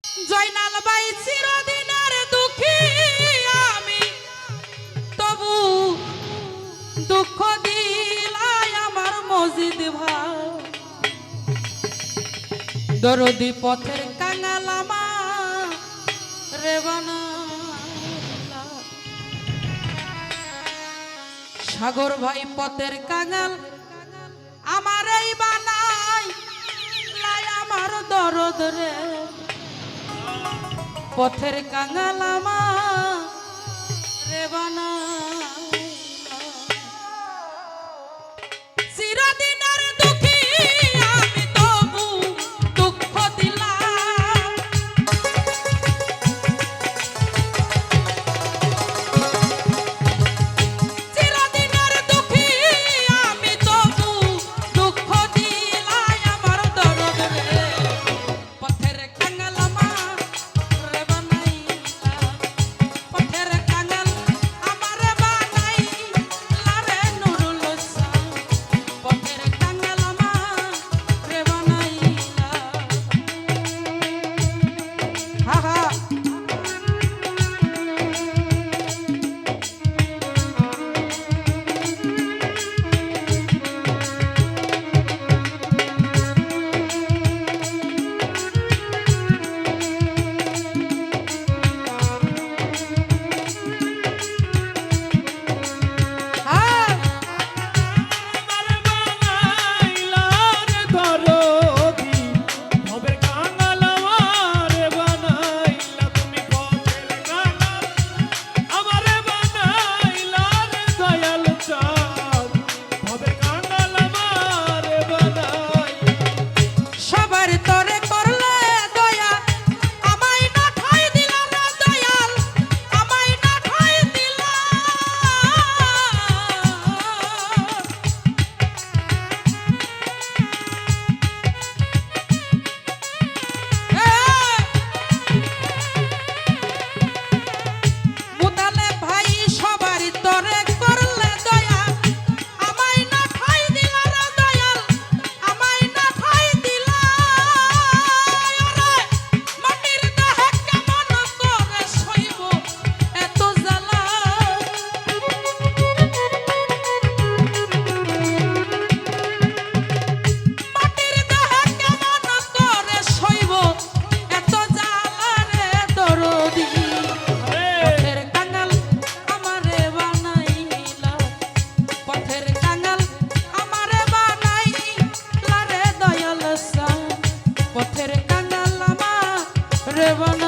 Joynal by চিরদিনের দুঃখী আমি, তবু দুঃখ দিলাই আমার মজিদ ভাই। দরদি পথের কাঙাল আমার রে বানাইলা, সাগর ভাই পথের কাঙাল আমার এই বানাই লাই আমার দরদ রে। পথের কাঙাল আমার রে বানাইলা, চিরদিনের দুঃখী আমি তবু দুঃখ দিলাম। চিরদিনের দুঃখী আমি তবু দুঃখ দিলাই আমার দরদ রে। পথের কাঙাল আমার রে বানাইলা, পথের কাঙাল আমার বানাইলা রে নুরুল ইসলাম। পথের কাঙাল আমার রে বানাইলা। হা হা সবার তরে করলে দয়া, আমায় না ঠাই দিলা রে দয়াল, আমায় না ঠাই দিলা। মুতালে ভাই সবার তরে করলে দয়া, আমায় না ঠাই দিলা রে দয়াল, আমায় না ঠাই দিলা। ওরে মাটির দেহে কেমন করে সইব এত জ্বালা। মাটির দেহে কেমন করে সইব এত জ্বালা রে দরদি। পথের কাঙাল আমারে বানাইলা, পথের কাঙাল আমারে বানাইলা রে দয়াল সাঁ। পথের কাঙাল আমারে বানাইলা।